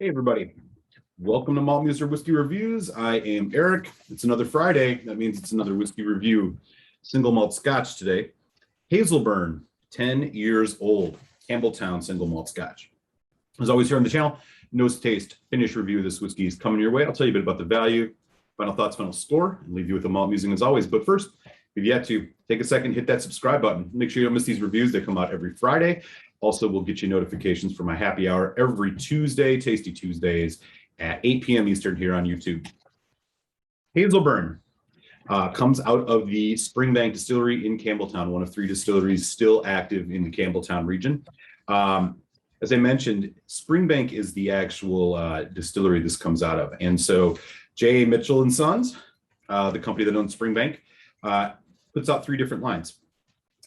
Hey everybody, welcome to Malt Muser Whiskey Reviews. I am Eric. It's another Friday. That means it's another whiskey review. Single malt scotch today. Hazelburn, 10 years old. Campbelltown single malt scotch. As always here on the channel, nose taste, finish review of this whiskey is coming your way. I'll tell you a bit about the value, final thoughts, final score, and leave you with a malt musing as always. But first, if you've yet to, take a second, hit that subscribe button. Make sure you don't miss these reviews. They come out every Friday. Also, we'll get you notifications for my happy hour every Tuesday, Tasty Tuesdays at 8 p.m. Eastern here on YouTube. Hazelburn comes out of the Springbank Distillery in Campbelltown, one of 3 distilleries still active in the Campbelltown region. As I mentioned, Springbank is the actual distillery this comes out of. And so J.A. Mitchell and Sons, the company that owns Springbank, puts out 3 different lines.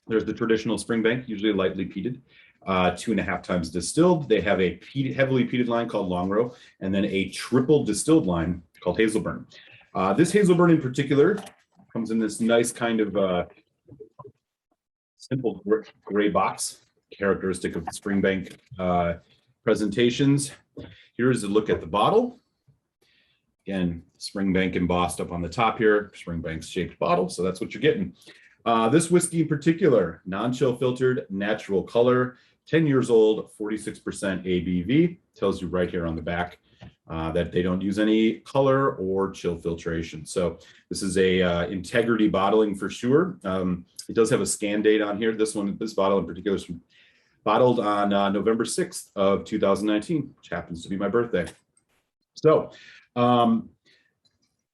There's the traditional Springbank, usually lightly peated. 2.5 times distilled. They have a heavily peated line called Long Row, and then a triple distilled line called Hazelburn. This Hazelburn in particular comes in this nice kind of simple gray box, characteristic of the Springbank presentations. Here's a look at the bottle. Again, Springbank embossed up on the top here, Springbank's shaped bottle, so that's what you're getting. This whiskey in particular, non-chill filtered, natural color, 10 years old, 46% ABV. Tells you right here on the back that they don't use any color or chill filtration. So this is a integrity bottling for sure. It does have a scan date on here. This bottle in particular is bottled on November 6th of 2019, which happens to be my birthday. So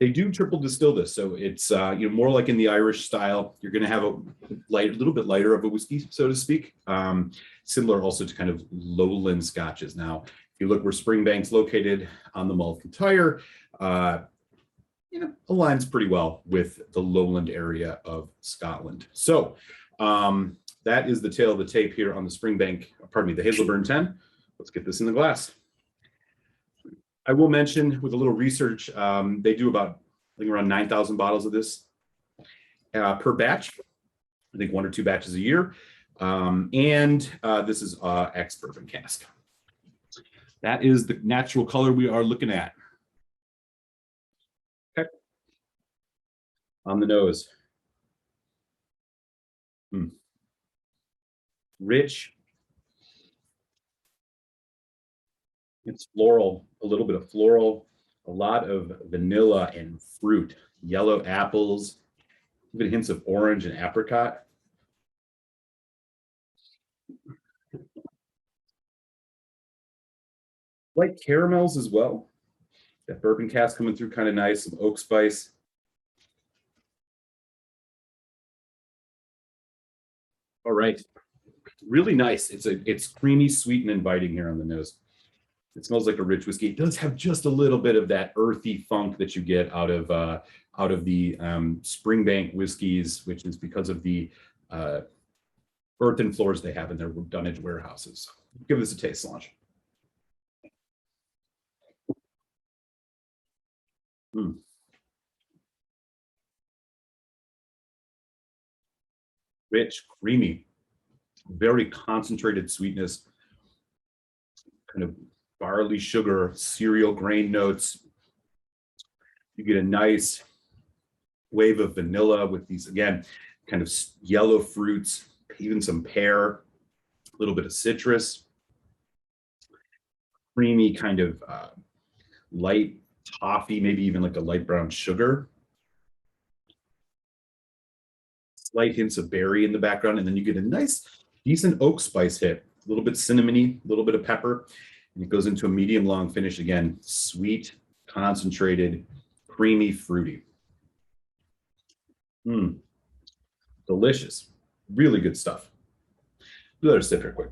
they do triple distill this, so it's more like in the Irish style. You're going to have a little bit lighter of a whiskey, so to speak. Similar also to kind of lowland scotches. Now, if you look where Springbank's located on the Mull of Tyre, aligns pretty well with the lowland area of Scotland. So that is the tale of the tape here on the Springbank, the Hazelburn 10. Let's get this in the glass. I will mention with a little research, they do about, I think, around 9,000 bottles of this per batch. I think 1 or 2 batches a year. This is ex-bourbon cask. That is the natural color we are looking at. Okay. On the nose. Rich. It's floral, a little bit of floral, a lot of vanilla and fruit, yellow apples, even hints of orange and apricot. Light caramels as well. That bourbon cask coming through kind of nice, some oak spice. All right, really nice. It's creamy, sweet, and inviting here on the nose. It smells like a rich whiskey. It does have just a little bit of that earthy funk that you get out of the Springbank whiskeys, which is because of the earthen floors they have in their dunnage warehouses. Give this a taste, Solange. Rich, creamy, very concentrated sweetness, kind of barley sugar, cereal grain notes. You get a nice wave of vanilla with these, again, kind of yellow fruits, even some pear, a little bit of citrus, creamy kind of light toffee, maybe even like a light brown sugar. Slight hints of berry in the background, and then you get a nice, decent oak spice hit, a little bit cinnamony, a little bit of pepper. And it goes into a medium long finish again, sweet, concentrated, creamy, fruity. Delicious. Really good stuff. Let us sip here quick.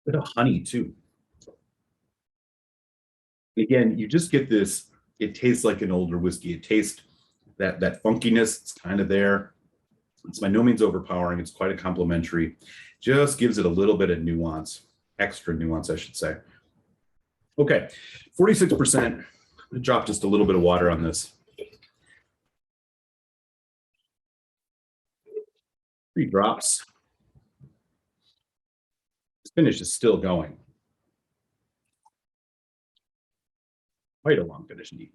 Bit of honey too. Again, you just get this, it tastes like an older whiskey. It tastes that funkiness, it's kind of there. It's by no means overpowering. It's quite a complimentary. Just gives it a little bit of nuance, extra nuance, I should say. Okay, 46%. Drop just a little bit of water on this. 3 drops. This finish is still going. Quite a long finish, neat.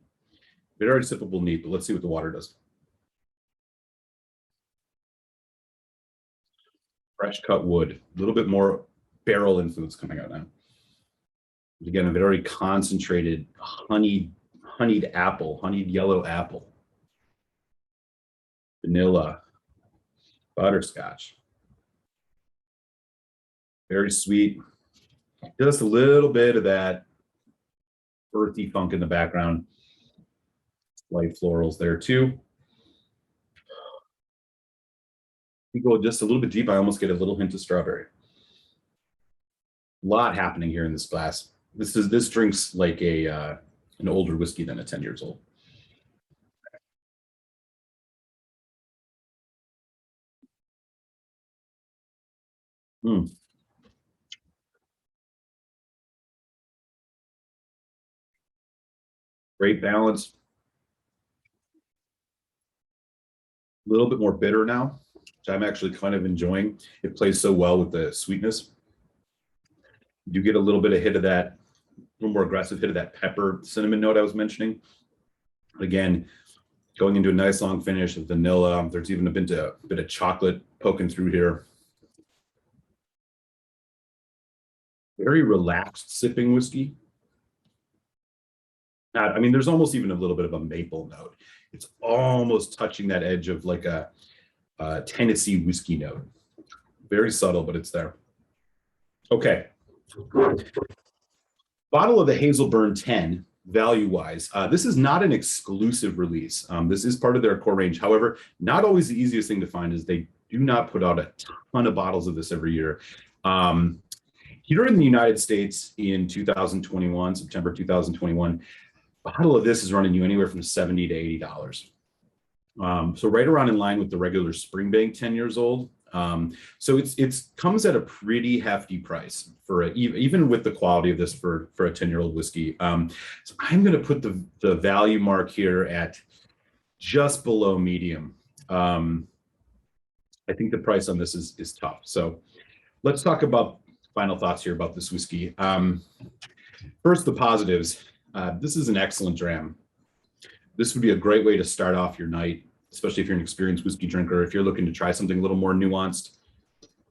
Very sippable neat, but let's see what the water does. Fresh cut wood, a little bit more barrel influence coming out now. Again, a very concentrated honeyed apple, honeyed yellow apple, vanilla, butterscotch. Very sweet. Just a little bit of that earthy funk in the background. Light florals there too. You go just a little bit deep, I almost get a little hint of strawberry. A lot happening here in this glass. This drinks like an older whiskey than a 10 years old. Great balance. A little bit more bitter now, which I'm actually kind of enjoying. It plays so well with the sweetness. You get a little bit of hit of that, a little more aggressive hit of that pepper cinnamon note I was mentioning. Again, going into a nice long finish of vanilla. There's even a bit of chocolate poking through here. Very relaxed sipping whiskey. I mean, there's almost even a little bit of a maple note. It's almost touching that edge of like a Tennessee whiskey note. Very subtle, but it's there. Okay. Bottle of the Hazelburn 10, value-wise. This is not an exclusive release. This is part of their core range. However, not always the easiest thing to find is they do not put out a ton of bottles of this every year. Here in the United States in 2021, September 2021, a bottle of this is running you anywhere from $70 to $80. So right around in line with the regular Springbank 10 years old. So it's comes at a pretty hefty price for even with the quality of this for a 10-year-old whiskey. So I'm going to put the value mark here at just below medium. I think the price on this is tough. So let's talk about final thoughts here about this whiskey. First, the positives. This is an excellent dram. This would be a great way to start off your night, especially if you're an experienced whiskey drinker, if you're looking to try something a little more nuanced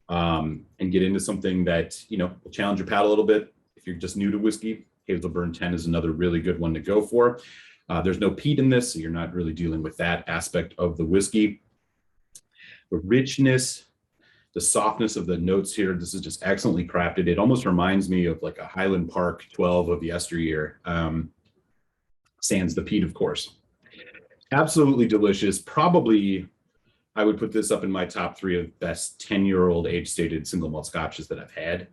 and get into something that, will challenge your palate a little bit. If you're just new to whiskey, Hazelburn 10 is another really good one to go for. There's no peat in this, so you're not really dealing with that aspect of the whiskey. The richness, the softness of the notes here, this is just excellently crafted. It almost reminds me of like a Highland Park 12 of yesteryear, sans the peat, of course. Absolutely delicious. Probably, I would put this up in my top 3 of best 10-year-old age-stated single malt scotches that I've had.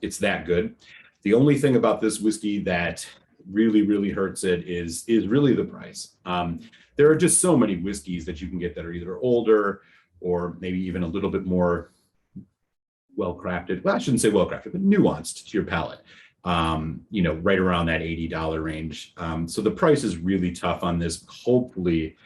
It's that good. The only thing about this whiskey that really, really hurts it is really the price. There are just so many whiskeys that you can get that are either older or maybe even a little bit more well-crafted. Well, I shouldn't say well-crafted, but nuanced to your palate. Right around that $80 range. So the price is really tough on this. Hopefully,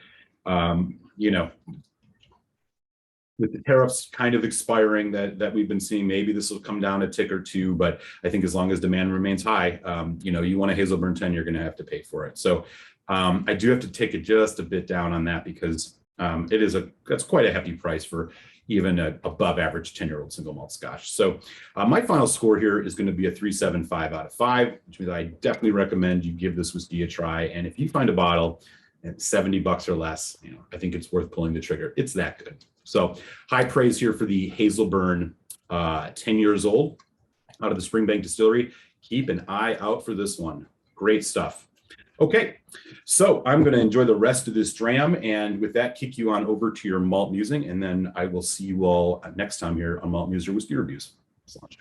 with the tariffs kind of expiring that we've been seeing, maybe this will come down a tick or two, but I think as long as demand remains high, you want a Hazelburn 10, you're going to have to pay for it. So I do have to take it just a bit down on that because that's quite a hefty price for even a above average 10-year-old single malt scotch. So my final score here is going to be a 3.75 out of 5, which means I definitely recommend you give this whiskey a try. And if you find a bottle at $70 or less, I think it's worth pulling the trigger. It's that good. So high praise here for the Hazelburn 10 years old out of the Springbank Distillery. Keep an eye out for this one. Great stuff. Okay, so I'm going to enjoy the rest of this dram, and with that, kick you on over to your malt musing, and then I will see you all next time here on Malt Muser Whiskey Reviews. So much.